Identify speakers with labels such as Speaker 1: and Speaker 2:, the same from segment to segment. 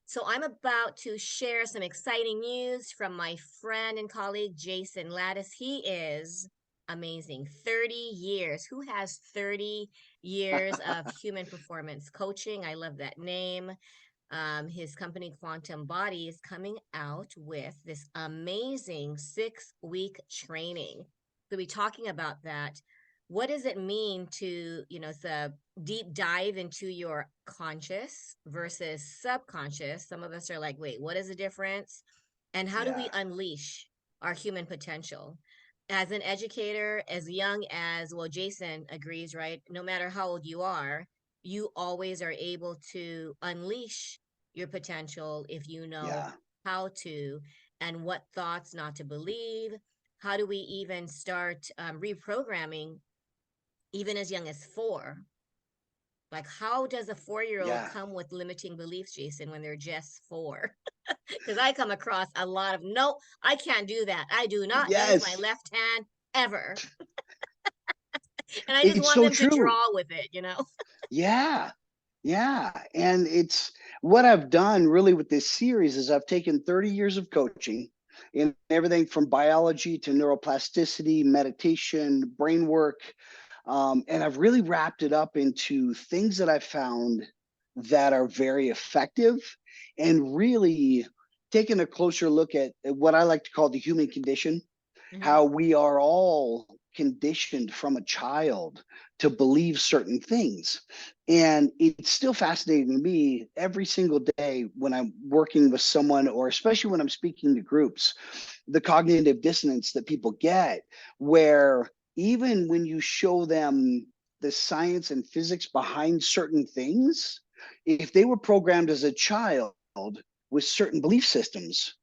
Speaker 1: So I'm about to share some exciting news from my friend and colleague, Jason Latas. He is amazing. 30 years. Who has 30 years of human performance coaching? I love that name. His company, Quantum Body, is coming out with this amazing 6-week training. We'll be talking about that. What does it mean to, it's a deep dive into your conscious versus subconscious? Some of us are like, wait, what is the difference? And how do we
Speaker 2: Yeah,
Speaker 1: unleash our human potential? As an educator, as young as, well, Jason agrees, right? No matter how old you are, you always are able to unleash your potential if you know
Speaker 2: yeah,
Speaker 1: how to, and what thoughts not to believe. How do we even start reprogramming even as young as 4? Like, how does a 4-year old
Speaker 2: yeah,
Speaker 1: come with limiting beliefs, Jason, when they're just 4? Because I come across a lot of, no, I can't do that. I do not use my
Speaker 2: yes.
Speaker 1: left hand ever. And I just
Speaker 2: It's
Speaker 1: want
Speaker 2: so
Speaker 1: them to
Speaker 2: true.
Speaker 1: draw with it.
Speaker 2: Yeah, yeah. And it's what I've done really with this series is I've taken 30 years of coaching in everything from biology to neuroplasticity, meditation, brain work, and I've really wrapped it up into things that I've found that are very effective and really taking a closer look at what I like to call the human condition,
Speaker 1: Hmm.
Speaker 2: how we are all conditioned from a child to believe certain things. And it's still fascinating to me every single day when I'm working with someone, or especially when I'm speaking to groups, the cognitive dissonance that people get, where even when you show them the science and physics behind certain things, if they were programmed as a child with certain belief systems,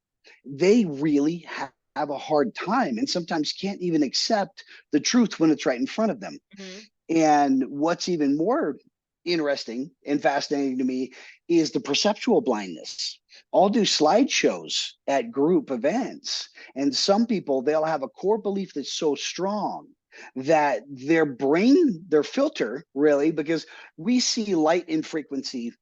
Speaker 2: they really have a hard time and sometimes can't even accept the truth when it's right in front of them.
Speaker 1: Hmm.
Speaker 2: And what's even more interesting and fascinating to me is the perceptual blindness. I'll do slideshows at group events, and some people, they'll have a core belief that's so strong that their brain, their filter, really, because we see light and frequency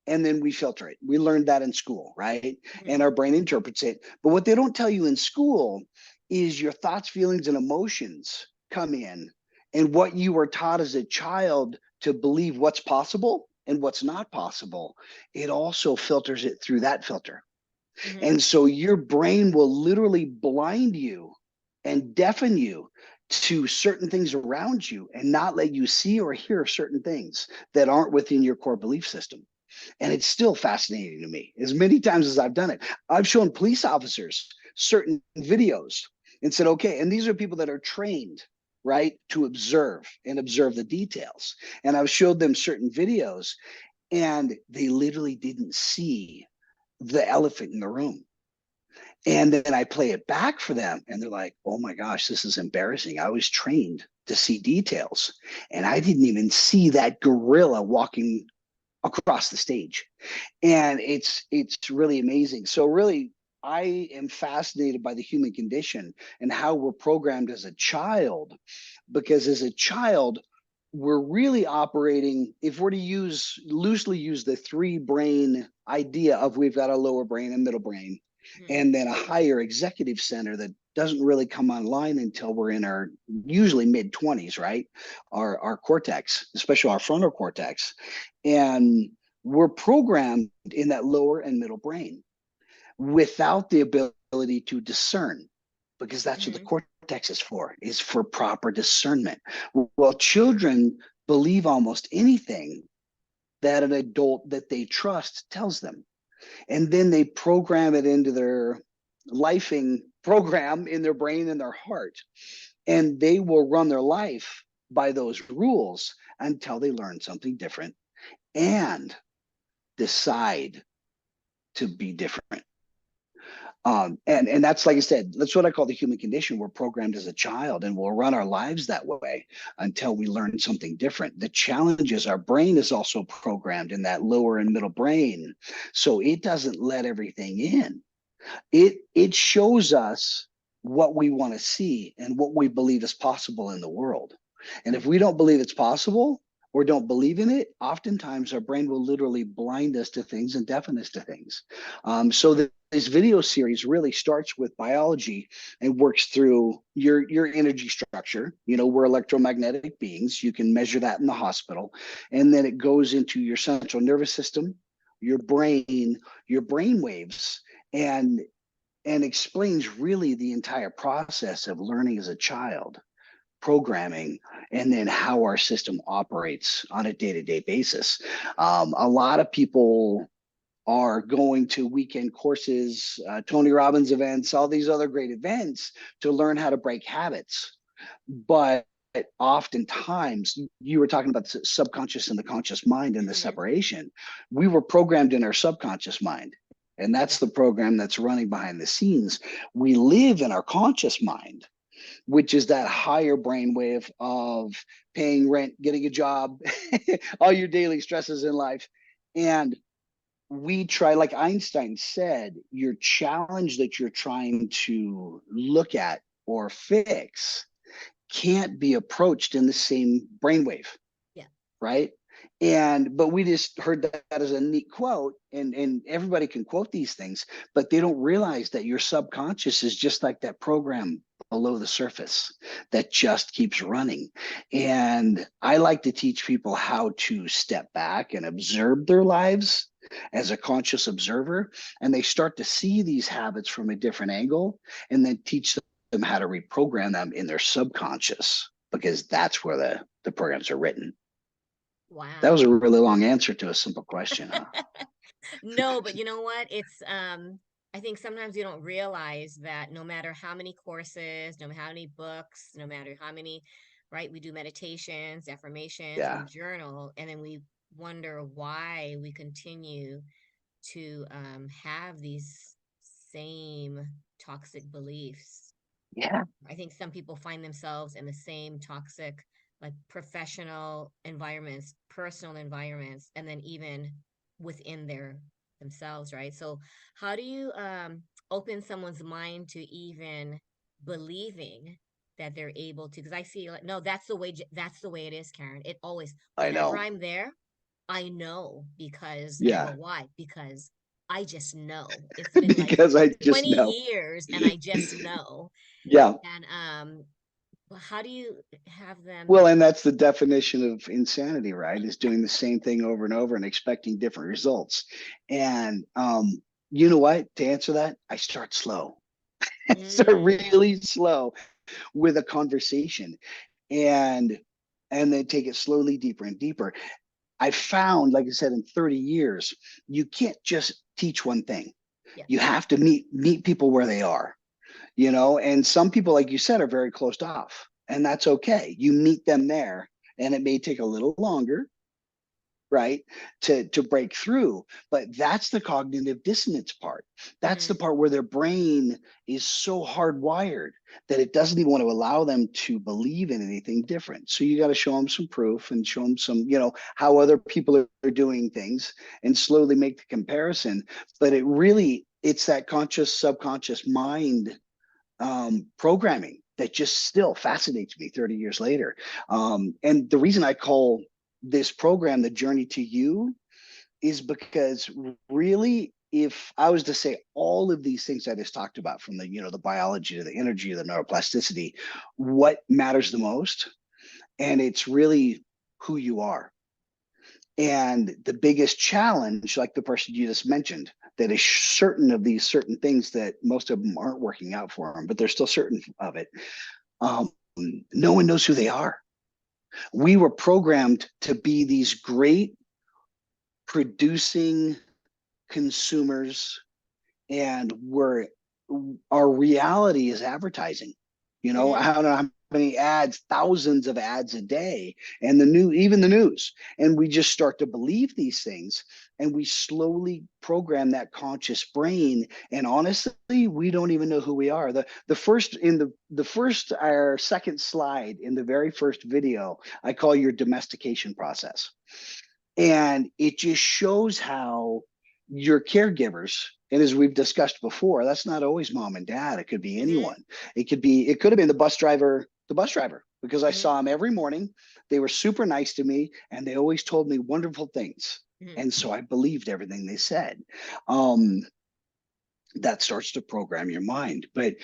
Speaker 2: and then we filter it. We learned that in school, right? And
Speaker 1: Hmm.
Speaker 2: our brain interprets it. But what they don't tell you in school is your thoughts, feelings, and emotions come in, and what you were taught as a child to believe what's possible and what's not possible. It also filters it through that filter.
Speaker 1: Hmm.
Speaker 2: And so your brain will literally blind you and deafen you to certain things around you and not let you see or hear certain things that aren't within your core belief system. And it's still fascinating to me. As many times as I've done it, I've shown police officers certain videos and said, okay, and these are people that are trained, right, to observe and observe the details. And I've showed them certain videos and they literally didn't see the elephant in the room. And then I play it back for them and they're like, oh my gosh, this is embarrassing. I was trained to see details and I didn't even see that gorilla walking across the stage. And it's really amazing. So really, I am fascinated by the human condition and how we're programmed as a child, because as a child we're really operating, if we're to use loosely use the three brain idea of, we've got a lower brain and middle brain
Speaker 1: Hmm.
Speaker 2: and then a higher executive center that doesn't really come online until we're in our usually mid 20s, right? Our cortex, especially our frontal cortex. And we're programmed in that lower and middle brain without the ability to discern, because that's what the
Speaker 1: Hmm.
Speaker 2: cortex is for proper discernment. Well, children believe almost anything that an adult that they trust tells them, and then they program it into their lifing program in their brain and their heart, and they will run their life by those rules until they learn something different and decide to be different. And that's, like I said, that's what I call the human condition. We're programmed as a child, and we'll run our lives that way until we learn something different. The challenge is our brain is also programmed in that lower and middle brain, so it doesn't let everything in. It shows us what we want to see and what we believe is possible in the world. And if we don't believe it's possible, or don't believe in it, oftentimes our brain will literally blind us to things and deafen us to things. This video series really starts with biology and works through your energy structure. You know, we're electromagnetic beings. You can measure that in the hospital. And then it goes into your central nervous system, your brain waves, and explains really the entire process of learning as a child, programming, and then how our system operates on a day-to-day basis. A lot of people are going to weekend courses, Tony Robbins events, all these other great events to learn how to break habits. But oftentimes, you were talking about the subconscious and the conscious mind and the
Speaker 1: Mm-hmm.
Speaker 2: separation. We were programmed in our subconscious mind. And
Speaker 1: Yeah.
Speaker 2: that's the program that's running behind the scenes. We live in our conscious mind, which is that higher brainwave of paying rent, getting a job, all your daily stresses in life. And we try, like Einstein said, your challenge that you're trying to look at or fix can't be approached in the same brainwave,
Speaker 1: Yeah.
Speaker 2: right? But we just heard that as a neat quote, and everybody can quote these things, but they don't realize that your subconscious is just like that program below the surface that just keeps running. And I like to teach people how to step back and observe their lives as a conscious observer, and they start to see these habits from a different angle, and then teach them how to reprogram them in their subconscious, because that's where the programs are written. That was
Speaker 1: Wow.
Speaker 2: a really long answer to a simple question, huh?
Speaker 1: No, but you know what? I think sometimes you don't realize that no matter how many courses, no matter how many books, no matter how many, right, we do meditations, affirmations, we
Speaker 2: Yeah.
Speaker 1: journal, and then we wonder why we continue to have these same toxic beliefs.
Speaker 2: Yeah.
Speaker 1: I think some people find themselves in the same toxic, like professional environments, personal environments, and then even within their themselves, right? So how do you open someone's mind to even believing that they're able to? Because I see like, no, that's the way it is, Karen. It always,
Speaker 2: I
Speaker 1: whenever
Speaker 2: know.
Speaker 1: I'm there, I know because, and
Speaker 2: Yeah.
Speaker 1: well, why? Because I just know. It's been like
Speaker 2: Because I just
Speaker 1: 20
Speaker 2: know.
Speaker 1: years and I just know.
Speaker 2: Yeah.
Speaker 1: And how do you have them?
Speaker 2: Well, and that's the definition of insanity, right? Is doing the same thing over and over and expecting different results. And you know what? To answer that, I start slow. Start
Speaker 1: Mm,
Speaker 2: really slow with a conversation, and then take it slowly deeper and deeper. I found, like I said, in 30 years, you can't just teach one thing.
Speaker 1: yeah.
Speaker 2: You have to meet people where they are, and some people, like you said, are very closed off, and that's okay. You meet them there, and it may take a little longer, right, to break through, but that's the cognitive dissonance part. That's the
Speaker 1: Hmm.
Speaker 2: part where their brain is so hardwired that it doesn't even want to allow them to believe in anything different. So you got to show them some proof and show them some, how other people are doing things, and slowly make the comparison. But it's that conscious subconscious mind programming that just still fascinates me 30 years later. And the reason I call this program The Journey to You is because, really, if I was to say all of these things I just talked about, from the biology to the energy to the neuroplasticity, what matters the most? And it's really who you are. And the biggest challenge, like the person you just mentioned, that is certain of these certain things that most of them aren't working out for them, but they're still certain of it. Um, no one knows who they are. We were programmed to be these great producing consumers, and our reality is advertising.
Speaker 1: Hmm.
Speaker 2: I don't know how many ads, thousands of ads a day, and even the news. And we just start to believe these things, and we slowly program that conscious brain. And honestly, we don't even know who we are. Our second slide in the very first video, I call your domestication process. And it just shows how your caregivers, and as we've discussed before, that's not always mom and dad. It could be
Speaker 1: Hmm.
Speaker 2: anyone. It could have been the bus driver, because I
Speaker 1: Mm-hmm.
Speaker 2: saw them every morning. They were super nice to me, and they always told me wonderful things.
Speaker 1: Mm-hmm.
Speaker 2: And so I believed everything they said. Um, that starts to program your mind. But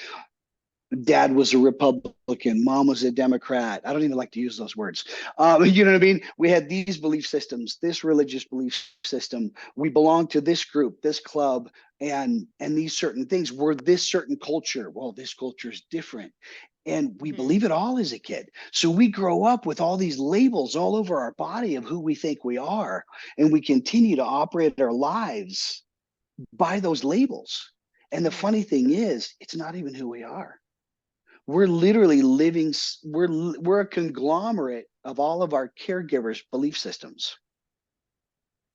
Speaker 2: dad was a Republican, mom was a Democrat. I don't even like to use those words. You know what I mean? We had these belief systems, this religious belief system. We belong to this group, this club, and these certain things. We're this certain culture. Well, this culture is different. And we
Speaker 1: Mm-hmm.
Speaker 2: believe it all as a kid. So we grow up with all these labels all over our body of who we think we are. And we continue to operate our lives by those labels. And the
Speaker 1: Mm-hmm.
Speaker 2: funny thing is, it's not even who we are. We're literally living, we're a conglomerate of all of our caregivers' belief systems.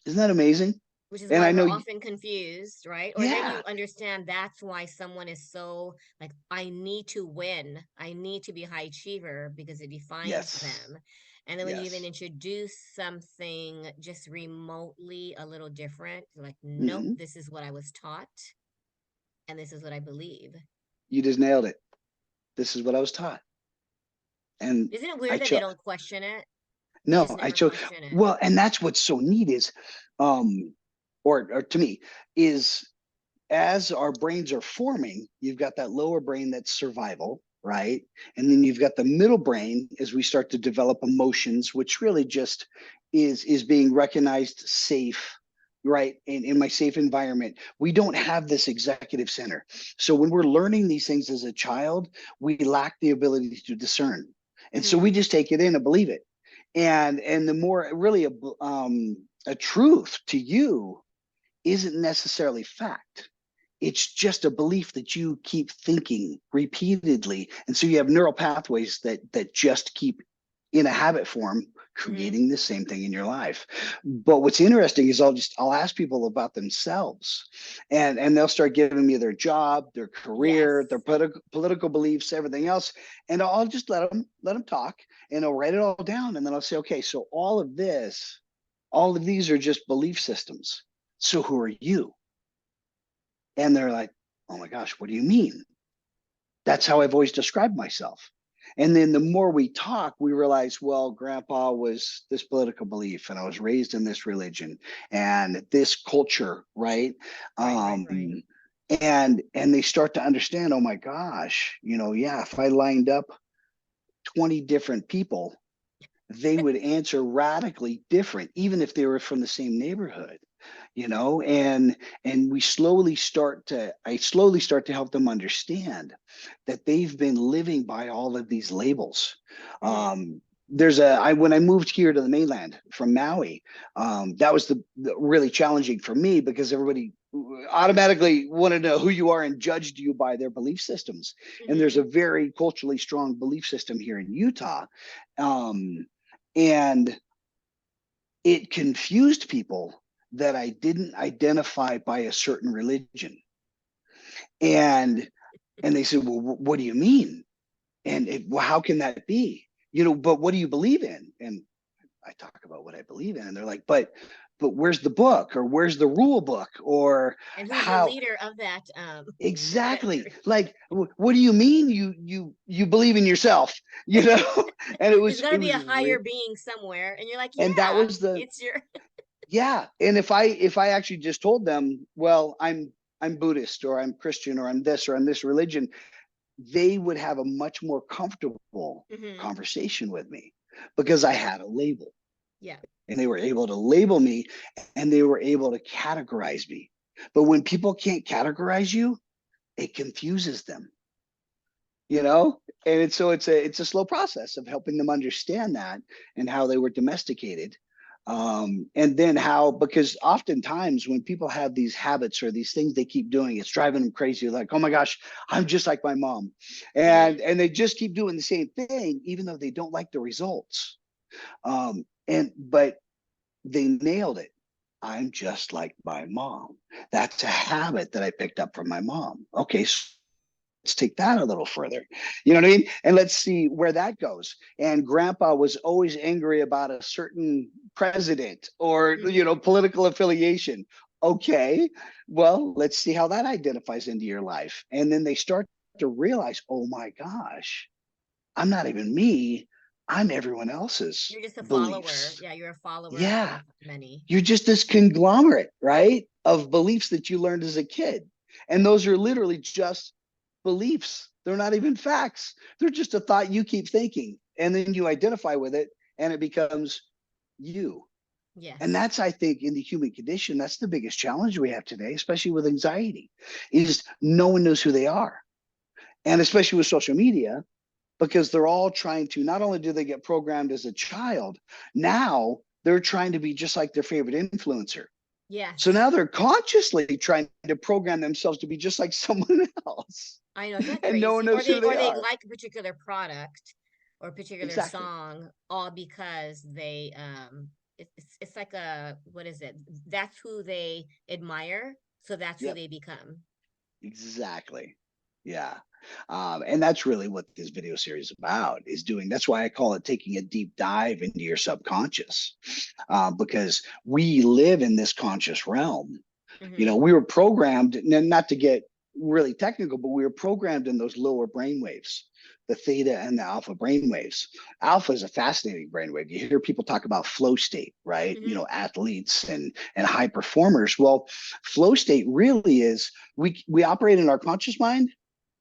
Speaker 2: Isn't that amazing?
Speaker 1: Which is
Speaker 2: And
Speaker 1: why
Speaker 2: I
Speaker 1: we're
Speaker 2: know,
Speaker 1: often confused, right? Or then
Speaker 2: yeah,
Speaker 1: you understand that's why someone is so like, I need to win. I need to be a high achiever because it defines
Speaker 2: yes,
Speaker 1: them. And then when you even
Speaker 2: yes.
Speaker 1: introduce something just remotely a little different, you're like, nope,
Speaker 2: Hmm.
Speaker 1: this is what I was taught and this is what I believe.
Speaker 2: You just nailed it. This is what I was taught. And
Speaker 1: Isn't it
Speaker 2: I
Speaker 1: weird that they
Speaker 2: chose,
Speaker 1: don't question it? They
Speaker 2: no,
Speaker 1: just
Speaker 2: I
Speaker 1: never
Speaker 2: chose,
Speaker 1: question it.
Speaker 2: well, and that's what's so neat is, um, or to me, is as our brains are forming, you've got that lower brain that's survival, right? And then you've got the middle brain as we start to develop emotions, which really just is being recognized safe, right? In my safe environment. We don't have this executive center. So when we're learning these things as a child, we lack the ability to discern. And so we
Speaker 1: Mm-hmm.
Speaker 2: just take it in and believe it. And the more really a truth to you isn't necessarily fact. It's just a belief that you keep thinking repeatedly. And so you have neural pathways that just keep in a habit form
Speaker 1: Mm-hmm.
Speaker 2: creating the same thing in your life. But what's interesting is I'll ask people about themselves, and they'll start giving me their job, their
Speaker 1: Yes.
Speaker 2: career, their political beliefs, everything else. And I'll just let them talk, and I'll write it all down. And then I'll say, okay, so all of these are just belief systems. So who are you? And they're like, oh my gosh, what do you mean? That's how I've always described myself. And then the more we talk, we realize, well, grandpa was this political belief, and I was raised in this religion and this culture, right?
Speaker 1: Right, right, right.
Speaker 2: Um, and they start to understand, oh my gosh, yeah, if I lined up 20 different people, they would answer radically different, even if they were from the same neighborhood. And I slowly start to help them understand that they've been living by all of these labels.
Speaker 1: Mm-hmm.
Speaker 2: When I moved here to the mainland from Maui, that was the really challenging for me because everybody automatically wanted to know who you are and judged you by their belief systems. And there's
Speaker 1: Mm-hmm.
Speaker 2: a very culturally strong belief system here in Utah. Um, and it confused people that I didn't identify by a certain religion. And and they said, well, what do you mean? Well, how can that be? But what do you believe in? And I talk about what I believe in, and they're like, but where's the book, or where's the rule book, or
Speaker 1: And who's the
Speaker 2: how
Speaker 1: leader of that that
Speaker 2: exactly?
Speaker 1: church?
Speaker 2: Like, what do you mean you believe in yourself? You know? And it
Speaker 1: There's
Speaker 2: was
Speaker 1: got
Speaker 2: it
Speaker 1: to be
Speaker 2: was
Speaker 1: a higher
Speaker 2: real,
Speaker 1: being somewhere, and you're like,
Speaker 2: and that
Speaker 1: yeah,
Speaker 2: was the
Speaker 1: it's your.
Speaker 2: yeah. And if I actually just told them, well, I'm Buddhist, or I'm Christian, or I'm this, or I'm this religion, they would have a much more comfortable
Speaker 1: Hmm.
Speaker 2: conversation with me because I had a label,
Speaker 1: Yeah.
Speaker 2: and they were able to label me, and they were able to categorize me. But when people can't categorize you, it confuses them, and it's a slow process of helping them understand that and how they were domesticated. And then how, because oftentimes when people have these habits or these things they keep doing, it's driving them crazy, like, oh my gosh, I'm just like my mom. and
Speaker 1: Hmm.
Speaker 2: and they just keep doing the same thing even though they don't like the results. And but they nailed it. I'm just like my mom. That's a habit that I picked up from my mom. Okay, so let's take that a little further. You know what I mean? And let's see where that goes. And grandpa was always angry about a certain president or,
Speaker 1: Hmm.
Speaker 2: political affiliation. Okay, well, let's see how that identifies into your life. And then they start to realize, oh my gosh, I'm not even me. I'm everyone else's
Speaker 1: You're just a follower.
Speaker 2: beliefs.
Speaker 1: Yeah, you're a follower
Speaker 2: Yeah.
Speaker 1: of many.
Speaker 2: You're just this conglomerate, right? Of beliefs that you learned as a kid. And those are literally just beliefs. They're not even facts. They're just a thought you keep thinking. And then you identify with it and it becomes you. And
Speaker 1: Yes.
Speaker 2: that's, I think, in the human condition, that's the biggest challenge we have today, especially with anxiety, is no one knows who they are. And especially with social media, because they're all trying to, not only do they get programmed as a child, now they're trying to be just like their favorite influencer. So
Speaker 1: Yes.
Speaker 2: now they're consciously trying to program themselves to be just like someone else.
Speaker 1: I know, isn't that
Speaker 2: And no one
Speaker 1: crazy?
Speaker 2: knows who
Speaker 1: Or
Speaker 2: they
Speaker 1: they
Speaker 2: are.
Speaker 1: like a particular product or a particular
Speaker 2: Exactly.
Speaker 1: song all because they it's like a what is it? That's who they admire, so that's who
Speaker 2: Yep.
Speaker 1: they become.
Speaker 2: Exactly. Yeah. And that's really what this video series is about, is doing. That's why I call it taking a deep dive into your subconscious, because we live in this conscious realm.
Speaker 1: Mm-hmm.
Speaker 2: We were programmed, not to get really technical, but we were programmed in those lower brain waves, the theta and the alpha brain waves. Alpha is a fascinating brain wave. You hear people talk about flow state, right?
Speaker 1: Mm-hmm.
Speaker 2: Athletes and high performers. Well, flow state really is, we operate in our conscious mind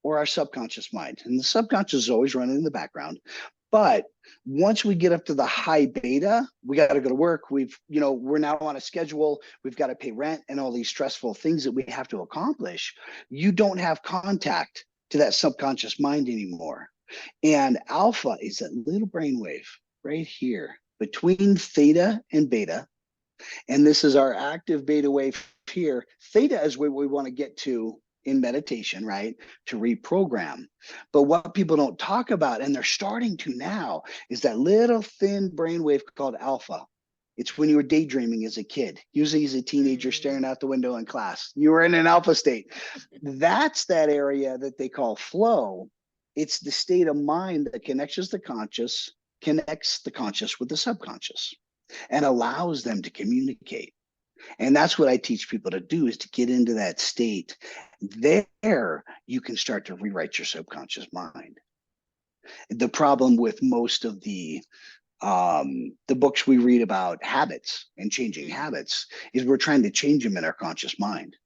Speaker 2: or our subconscious mind. And the subconscious is always running in the background. But once we get up to the high beta, we got to go to work. We're now on a schedule. We've got to pay rent and all these stressful things that we have to accomplish. You don't have contact to that subconscious mind anymore. And alpha is that little brainwave right here between theta and beta. And this is our active beta wave here. Theta is where we want to get to in meditation, right? To reprogram. But what people don't talk about, and they're starting to now, is that little thin brainwave called alpha. It's when you were daydreaming as a kid, usually as a teenager
Speaker 1: Mm.
Speaker 2: staring out the window in class. You were in an alpha state. That's that area that they call flow. It's the state of mind that connects the conscious with the subconscious and allows them to communicate. And that's what I teach people to do, is to get into that state. There you can start to rewrite your subconscious mind. The problem with most of the books we read about habits and changing
Speaker 1: Mm-hmm.
Speaker 2: habits is we're trying to change them in our conscious mind,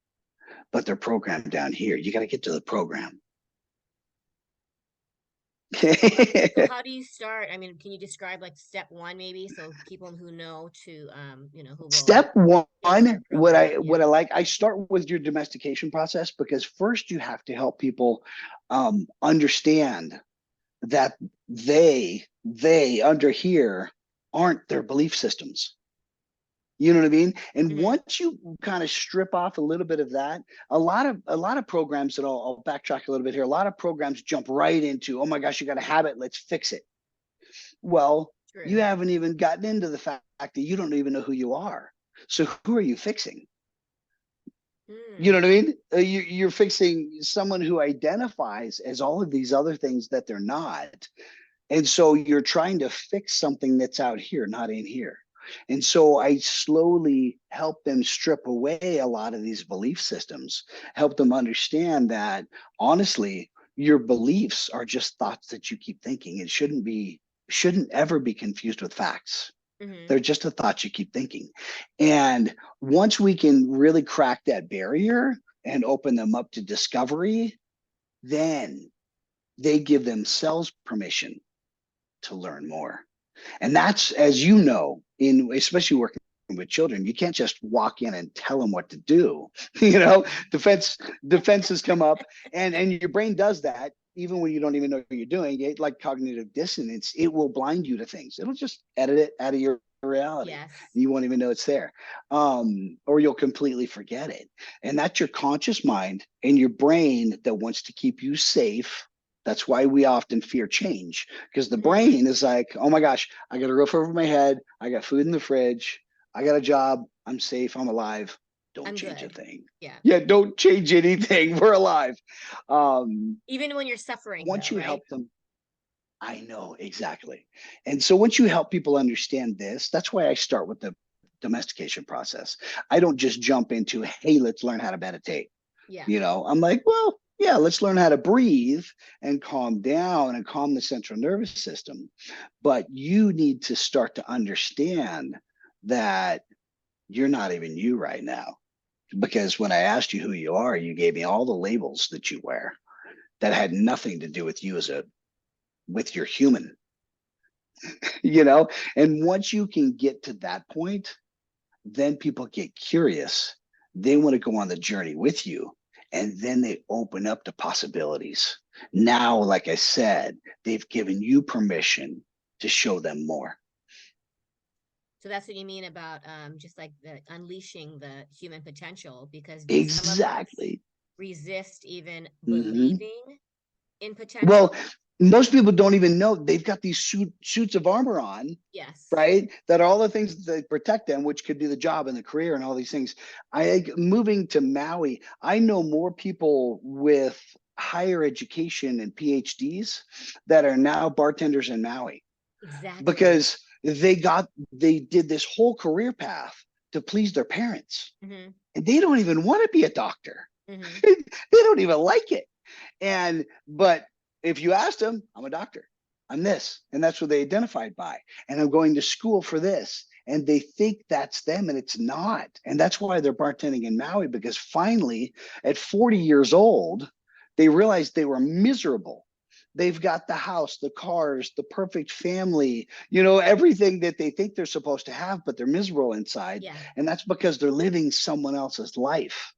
Speaker 2: but they're programmed down here. You got to get to the program.
Speaker 1: So how do you start? I mean, can you describe like step one maybe so people who know to who will
Speaker 2: Step one,
Speaker 1: enter your
Speaker 2: what I
Speaker 1: program?
Speaker 2: what
Speaker 1: Yeah.
Speaker 2: I like, I start with your domestication process, because first you have to help people understand that they under here aren't their belief systems. You know what I mean? And
Speaker 1: Mm-hmm.
Speaker 2: once you kind of strip off a little bit of that, a lot of programs that I'll backtrack a little bit here. A lot of programs jump right into, oh my gosh, you got a habit, let's fix it. Well, you
Speaker 1: True.
Speaker 2: haven't even gotten into the fact that you don't even know who you are. So who are you fixing? You know
Speaker 1: Mm.
Speaker 2: what I mean? You're fixing someone who identifies as all of these other things that they're not. And so you're trying to fix something that's out here, not in here. And so I slowly help them strip away a lot of these belief systems, help them understand that honestly, your beliefs are just thoughts that you keep thinking. It shouldn't ever be confused with facts.
Speaker 1: Mm-hmm.
Speaker 2: They're just a thought you keep thinking. And once we can really crack that barrier and open them up to discovery, then they give themselves permission to learn more. And that's, as you know, in especially working with children, you can't just walk in and tell them what to do. you know, defense defenses come up, and your brain does that even when you don't even know what you're doing. It, like cognitive dissonance, it will blind you to things. It'll just edit it out of your reality.
Speaker 1: Yes.
Speaker 2: You won't even know it's there, or you'll completely forget it. And that's your conscious mind and your brain that wants to keep you safe. That's why we often fear change, because the
Speaker 1: Mm.
Speaker 2: brain is like, oh my gosh, I got a roof over my head. I got food in the fridge. I got a job. I'm safe. I'm alive. Don't
Speaker 1: I'm
Speaker 2: change a
Speaker 1: good.
Speaker 2: thing.
Speaker 1: Yeah.
Speaker 2: Yeah, don't change anything. We're alive. Um,
Speaker 1: Even when you're suffering
Speaker 2: once
Speaker 1: though,
Speaker 2: you
Speaker 1: right?
Speaker 2: help them, I know exactly. And so once you help people understand this, that's why I start with the domestication process. I don't just jump into, hey, let's learn how to meditate.
Speaker 1: Yeah.
Speaker 2: I'm like, well, Yeah, let's learn how to breathe and calm down and calm the central nervous system. But you need to start to understand that you're not even you right now. Because when I asked you who you are, you gave me all the labels that you wear that had nothing to do with you as a with your human, you know? And once you can get to that point, then people get curious. They want to go on the journey with you. And then they open up to possibilities. Now, like I said, they've given you permission to show them more.
Speaker 1: So that's what you mean about just like the unleashing the human potential, because do some of us
Speaker 2: Exactly.
Speaker 1: resist even
Speaker 2: Mm-hmm.
Speaker 1: believing in
Speaker 2: Well,
Speaker 1: potential?
Speaker 2: most people don't even know they've got these suits of armor on,
Speaker 1: Yes.
Speaker 2: right? That are all the things that protect them, which could do the job and the career and all these things. I moving to Maui, I know more people with higher education and PhDs that are now bartenders in Maui
Speaker 1: Exactly.
Speaker 2: because they did this whole career path to please their parents.
Speaker 1: Mm-hmm.
Speaker 2: And they don't even want to be a doctor.
Speaker 1: Mm-hmm.
Speaker 2: They don't even like it. And but if you asked them, I'm a doctor, I'm this, and that's what they identified by. And I'm going to school for this. And they think that's them, and it's not. And that's why they're bartending in Maui, because finally, at 40 years old, they realized they were miserable. They've got the house, the cars, the perfect family, everything that they think they're supposed to have, but they're miserable inside.
Speaker 1: Yeah.
Speaker 2: And that's because they're living someone else's life,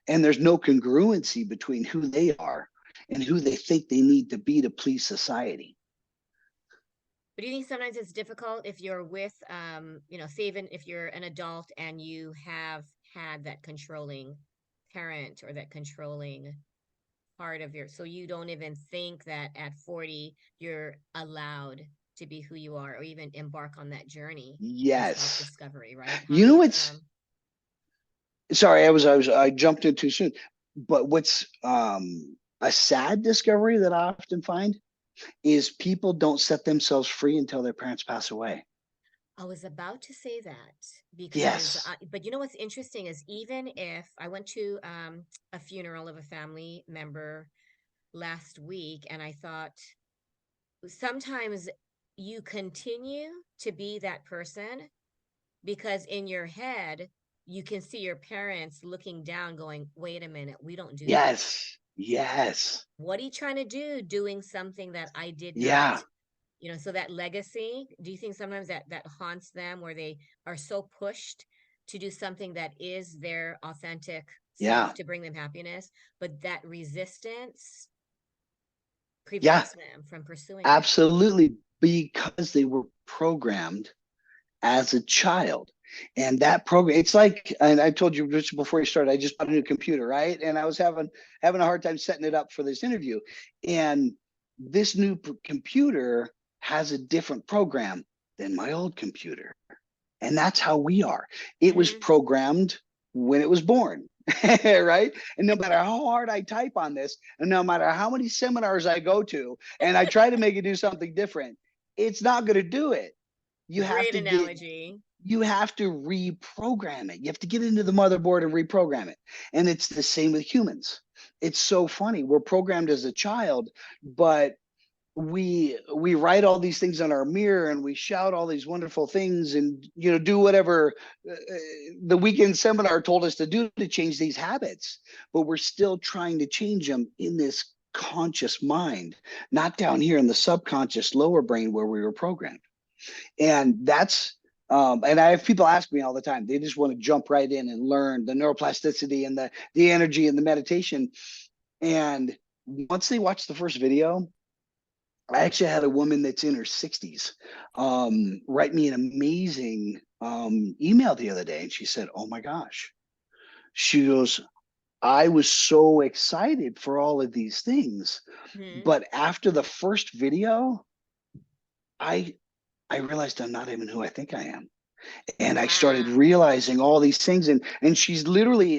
Speaker 2: and there's no congruency between who they are and who they think they need to be to please society.
Speaker 1: But do you think sometimes it's difficult if you're with, say even if you're an adult and you have had that controlling parent or that controlling part of your, so you don't even think that at 40 you're allowed to be who you are or even embark on that journey of
Speaker 2: Yes.
Speaker 1: self-discovery, right? How
Speaker 2: You
Speaker 1: do
Speaker 2: know
Speaker 1: you,
Speaker 2: what's sorry, I jumped in too soon. But what's a sad discovery that I often find is people don't set themselves free until their parents pass away.
Speaker 1: I was about to say that because,
Speaker 2: Yes.
Speaker 1: but you know what's interesting is even if I went to a funeral of a family member last week and I thought sometimes you continue to be that person because in your head you can see your parents looking down going, wait a minute, we don't do that.
Speaker 2: Yes. Yes.
Speaker 1: What are you trying to do doing something that I did not?
Speaker 2: Yeah.
Speaker 1: So that legacy, do you think sometimes that haunts them where they are so pushed to do something that is their authentic self
Speaker 2: Yeah.
Speaker 1: to bring them happiness, but that resistance
Speaker 2: Yeah.
Speaker 1: prevents them from pursuing it?
Speaker 2: Absolutely. Because they were programmed as a child. And that program, it's like, and I told you just before you started, I just bought a new computer, right? And I was having a hard time setting it up for this interview. And this new computer has a different program than my old computer. And that's how we are. It was
Speaker 1: Mm-hmm.
Speaker 2: programmed when it was born, right? And no matter how hard I type on this, and no matter how many seminars I go to, and I try to make it do something different, it's not going to do it. You have
Speaker 1: Great
Speaker 2: to get
Speaker 1: analogy.
Speaker 2: you have to reprogram it. You have to get into the motherboard and reprogram it. And it's the same with humans. It's so funny. We're programmed as a child, but we write all these things on our mirror and we shout all these wonderful things and do whatever the weekend seminar told us to do to change these habits, but we're still trying to change them in this conscious mind, not down here in the subconscious lower brain where we were programmed. And that's and I have people ask me all the time. They just want to jump right in and learn the neuroplasticity and the energy and the meditation. And once they watch the first video, I actually had a woman that's in her 60s write me an amazing email the other day, and she said, "Oh my gosh," she goes, "I was so excited for all of these things,
Speaker 1: Hmm.
Speaker 2: but after the first video, I I realized I'm not even who I think I am." And I started
Speaker 1: Wow.
Speaker 2: realizing all these things, and she's literally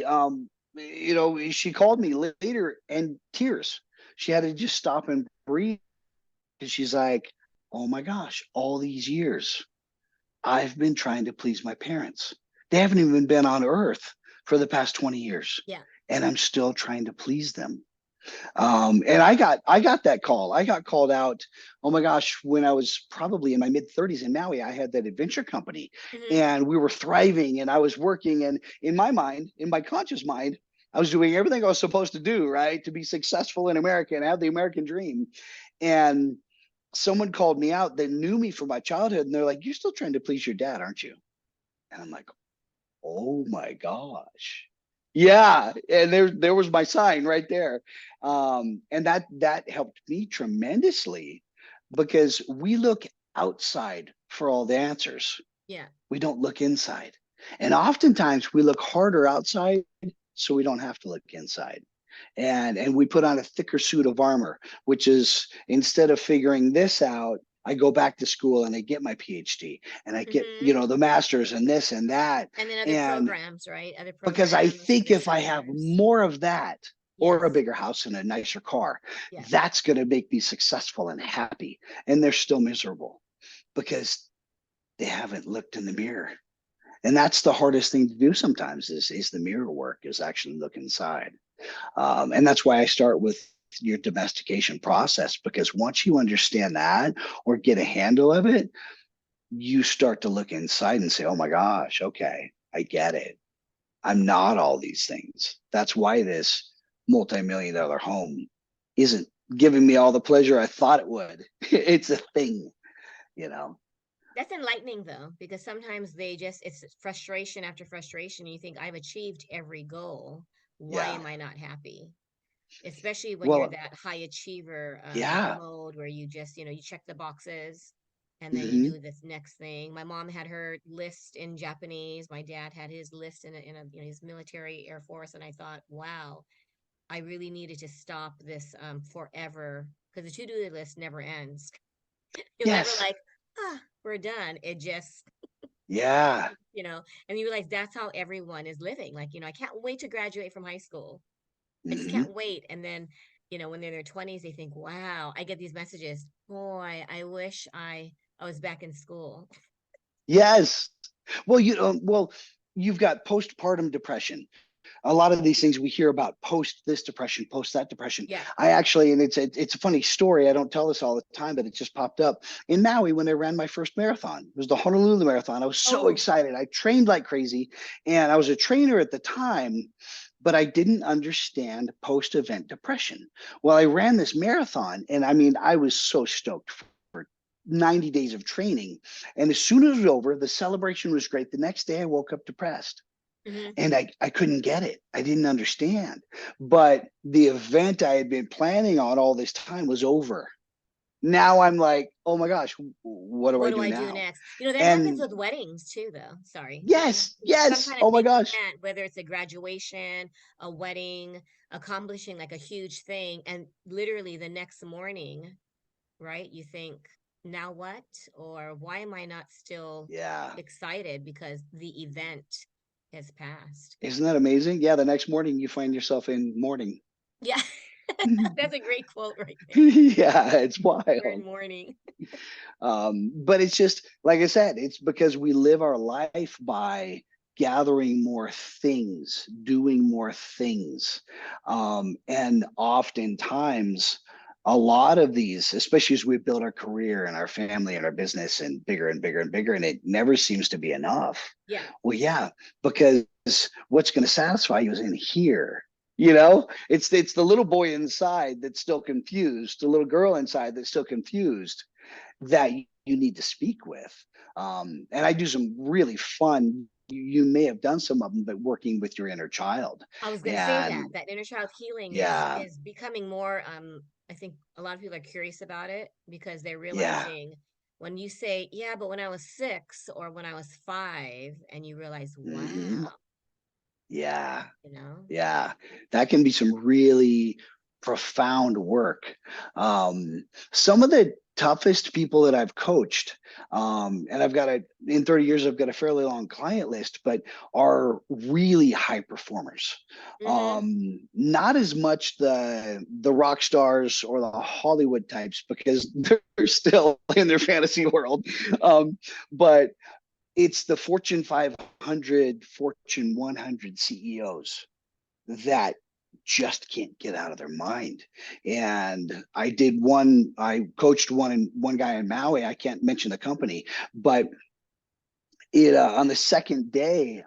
Speaker 2: she called me later and tears. She had to just stop and breathe because she's like, "Oh my gosh, all these years I've been trying to please my parents. They haven't even been on earth for the past 20 years,
Speaker 1: Yeah.
Speaker 2: and I'm still trying to please them." And I got that call. I got called out. Oh my gosh, when I was probably in my mid 30s in Maui, I had that adventure company,
Speaker 1: Hmm.
Speaker 2: and we were thriving, and I was working. And in my mind, in my conscious mind, I was doing everything I was supposed to do, right, to be successful in America and have the American dream. And someone called me out that knew me from my childhood, and they're like, "You're still trying to please your dad, aren't you?" And I'm like, "Oh my gosh." Yeah, and there was my sign right there. And that helped me tremendously, because we look outside for all the answers.
Speaker 1: Yeah.
Speaker 2: We don't look inside. And oftentimes we look harder outside so we don't have to look inside. And we put on a thicker suit of armor, which is, instead of figuring this out, I go back to school and I get my PhD and I get,
Speaker 1: Hmm.
Speaker 2: the masters and this and that.
Speaker 1: And then other
Speaker 2: And
Speaker 1: programs, right? Other
Speaker 2: because I
Speaker 1: programs,
Speaker 2: think
Speaker 1: other
Speaker 2: if I have
Speaker 1: seminars.
Speaker 2: more of that, or a
Speaker 1: Yes.
Speaker 2: bigger house and a nicer car,
Speaker 1: Yeah.
Speaker 2: that's going to make me successful and happy. And they're still miserable because they haven't looked in the mirror. And that's the hardest thing to do sometimes, is the mirror work, is actually look inside. And that's why I start with your domestication process, because once you understand that or get a handle of it, you start to look inside and say, oh my gosh, okay, I get it. I'm not all these things. That's why this multi-million dollar home isn't giving me all the pleasure I thought it would. It's a thing, you know?
Speaker 1: That's enlightening though, because sometimes it's frustration after frustration. And you think, I've achieved every goal. Why
Speaker 2: Yeah.
Speaker 1: am I not happy? Especially when you're
Speaker 2: Well,
Speaker 1: that high achiever
Speaker 2: yeah.
Speaker 1: mode where you just, you check the boxes and then you
Speaker 2: Hmm.
Speaker 1: do this next thing. My mom had her list in Japanese. My dad had his list in his military Air Force. And I thought, wow, I really needed to stop this forever, because the to-do list never ends. You'll never
Speaker 2: Yes.
Speaker 1: like, we're done. It just,
Speaker 2: Yeah.
Speaker 1: and you realize that's how everyone is living. Like, I can't wait to graduate from high school. I just
Speaker 2: Hmm.
Speaker 1: can't wait. And then, when they're in their 20s, they think, wow, I get these messages. Boy, I wish I was back in school.
Speaker 2: Yes. Well, you've got postpartum depression. A lot of these things we hear about, post this depression, post that depression.
Speaker 1: Yeah.
Speaker 2: I actually, and it's a funny story. I don't tell this all the time, but it just popped up in Maui when I ran my first marathon. It was the Honolulu Marathon. I was so
Speaker 1: Oh.
Speaker 2: excited. I trained like crazy, and I was a trainer at the time, but I didn't understand post event depression. Well, I ran this marathon, and I mean, I was so stoked for 90 days of training. And as soon as it was over, the celebration was great. The next day, I woke up depressed,
Speaker 1: Hmm.
Speaker 2: and I couldn't get it. I didn't understand. But the event I had been planning on all this time was over. Now I'm like, oh my gosh, what do I
Speaker 1: What do
Speaker 2: do
Speaker 1: I do
Speaker 2: now?
Speaker 1: next? That happens
Speaker 2: And
Speaker 1: with weddings too, though. Sorry.
Speaker 2: yes,
Speaker 1: Some
Speaker 2: yes.
Speaker 1: kind of
Speaker 2: Oh my
Speaker 1: big
Speaker 2: gosh.
Speaker 1: event, whether it's a graduation, a wedding, accomplishing like a huge thing, and literally the next morning, right? You think, now what? Or why am I not still
Speaker 2: Yeah.
Speaker 1: excited because the event has passed?
Speaker 2: Isn't that amazing? Yeah. The next morning you find yourself in mourning.
Speaker 1: Yeah. That's a great quote right there.
Speaker 2: Yeah, it's
Speaker 1: We're in
Speaker 2: wild.
Speaker 1: mourning.
Speaker 2: But it's just, like I said, it's because we live our life by gathering more things, doing more things. And oftentimes, a lot of these, especially as we build our career and our family and our business and bigger and bigger and bigger, and it never seems to be enough.
Speaker 1: Yeah.
Speaker 2: Well, yeah, because what's going to satisfy you is in here. It's the little boy inside that's still confused, the little girl inside that's still confused, that you need to speak with. And I do some really fun. You may have done some of them, but working with your inner child.
Speaker 1: I was going to say that
Speaker 2: And
Speaker 1: inner child healing is
Speaker 2: yeah,
Speaker 1: is becoming more I think a lot of people are curious about it because they're
Speaker 2: yeah,
Speaker 1: realizing when you say, yeah, but when I was 6 or when I was 5, and you realize,
Speaker 2: hmm,
Speaker 1: wow,
Speaker 2: yeah,
Speaker 1: you know.
Speaker 2: yeah, that can be some really profound work. Some of the toughest people that I've coached, and in 30 years, I've got a fairly long client list, but are really high performers.
Speaker 1: Mhm.
Speaker 2: Not as much the rock stars or the Hollywood types, because they're still in their fantasy world. But it's the Fortune 500, Fortune 100 CEOs that just can't get out of their mind. And I coached one guy in Maui. I can't mention the company, but it on the second day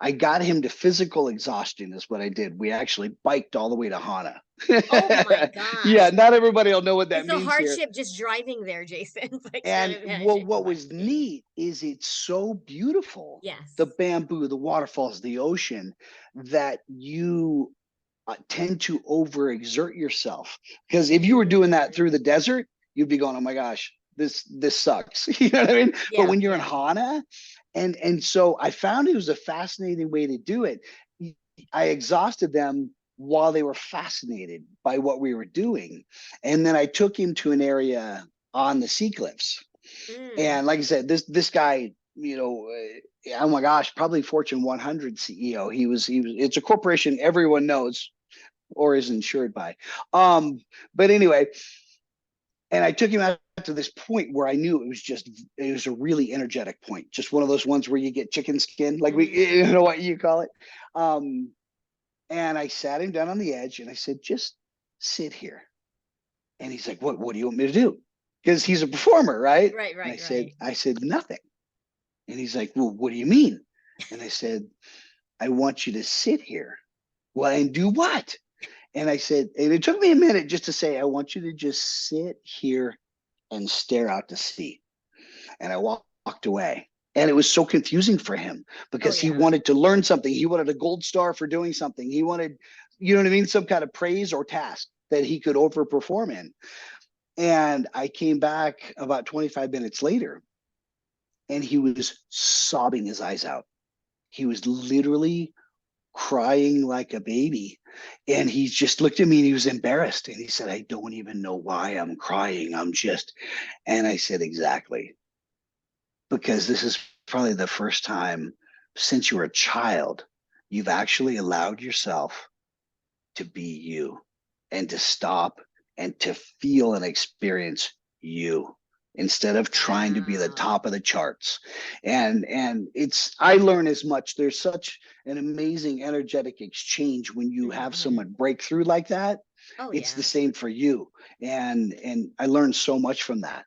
Speaker 2: I got him to physical exhaustion is what I did. We actually biked all the way to Hana.
Speaker 1: Oh my
Speaker 2: Yeah,
Speaker 1: gosh.
Speaker 2: not everybody will know what that
Speaker 1: It's a
Speaker 2: means here.
Speaker 1: hardship just driving there, Jason. I can't
Speaker 2: And
Speaker 1: imagine.
Speaker 2: what
Speaker 1: Well, I'm
Speaker 2: was
Speaker 1: kidding.
Speaker 2: neat is it's so beautiful, the
Speaker 1: Yes.
Speaker 2: bamboo, the waterfalls, the ocean, that you tend to overexert yourself. Because if you were doing that
Speaker 1: Mm.
Speaker 2: through the desert, you'd be going, "Oh my gosh, this sucks." You know what I mean? But
Speaker 1: Yeah,
Speaker 2: when you're in
Speaker 1: yeah.
Speaker 2: Hana, and so I found it was a fascinating way to do it. I exhausted them while they were fascinated by what we were doing, and then I took him to an area on the sea cliffs.
Speaker 1: Mm.
Speaker 2: And like I said, this guy, oh my gosh, probably Fortune 100 CEO. He was. It's a corporation everyone knows or is insured by. Um, but anyway, and I took him out to this point where I knew it was a really energetic point, just one of those ones where you get chicken skin, like you
Speaker 1: Mm-hmm.
Speaker 2: know what you call it. Um, and I sat him down on the edge and I said, just sit here. And he's like, what do you want me to do? Because he's a performer, right?
Speaker 1: Right,
Speaker 2: And
Speaker 1: right, right.
Speaker 2: I said, nothing. And he's like, well, what do you mean? And I said, I want you to sit here. Well, and do what? And I said, and it took me a minute just to say, I want you to just sit here and stare out to sea. And I walked away. And it was so confusing for him
Speaker 1: Oh
Speaker 2: because he
Speaker 1: yeah.
Speaker 2: wanted to learn something. He wanted a gold star for doing something. He wanted, you know what I mean? Some kind of praise or task that he could overperform in. And I came back about 25 minutes later and he was sobbing his eyes out. He was literally crying like a baby. And he just looked at me and he was embarrassed. And he said, I don't even know why I'm crying. And I said, exactly. Because this is probably the first time since you were a child, you've actually allowed yourself to be you and to stop and to feel and experience you instead of trying to be the
Speaker 1: Wow.
Speaker 2: top of the charts. And it's I learn as much. There's such an amazing energetic exchange when you have
Speaker 1: Mm-hmm.
Speaker 2: someone break through like that.
Speaker 1: Oh
Speaker 2: It's the
Speaker 1: yeah.
Speaker 2: same for you. And I learned so much from that.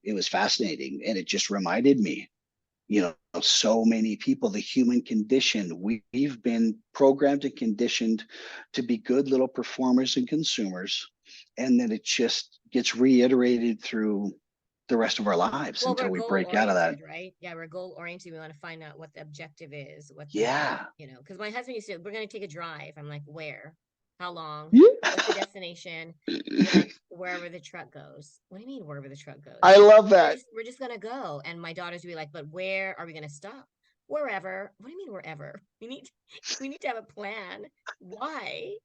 Speaker 2: It was fascinating and it just reminded me, so many people, the human condition, we've been programmed and conditioned to be good little performers and consumers, and then it just gets reiterated through the rest of our lives
Speaker 1: Well, we're
Speaker 2: until we
Speaker 1: goal
Speaker 2: break out of that.
Speaker 1: oriented, right? Yeah, we're goal oriented. We want to find out what the objective is, what
Speaker 2: Yeah.
Speaker 1: because my husband used to, we're going to take a drive. I'm like, where? How long?
Speaker 2: Yeah.
Speaker 1: What's the destination? He'd be like, wherever the truck goes. What do you mean, wherever the truck goes?
Speaker 2: I love that.
Speaker 1: We're just going to go. And my daughters would be like, but where are we going to stop? Wherever. What do you mean, wherever? We need to have a plan. Why?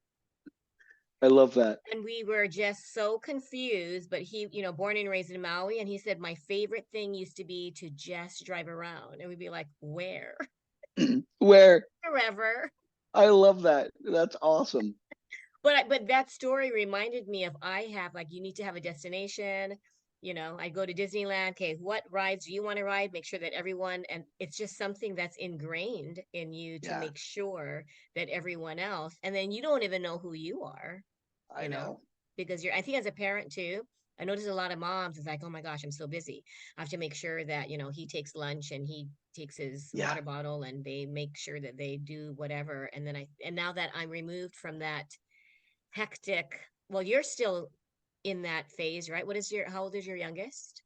Speaker 2: I love that.
Speaker 1: And we were just so confused. But he, born and raised in Maui, and he said my favorite thing used to be to just drive around, and we'd be like, "Where?
Speaker 2: Where
Speaker 1: Wherever."
Speaker 2: I love that. That's awesome.
Speaker 1: But that story reminded me of I have like you need to have a destination. I go to Disneyland. Okay, what rides do you want to ride? Make sure that everyone, and it's just something that's ingrained in you to
Speaker 2: Yeah,
Speaker 1: make sure that everyone else, and then you don't even know who you are,
Speaker 2: I
Speaker 1: you know,
Speaker 2: know.
Speaker 1: because I think as a parent too, I notice a lot of moms is like, oh my gosh, I'm so busy. I have to make sure that, he takes lunch and he takes his
Speaker 2: Yeah.
Speaker 1: water bottle and they make sure that they do whatever. And now that I'm removed from that hectic, well, you're still in that phase, right? How old is your youngest?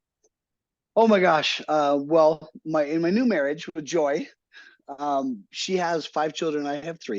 Speaker 2: Oh my gosh. Well, my in my new marriage with Joy, she has 5 children. I have 3.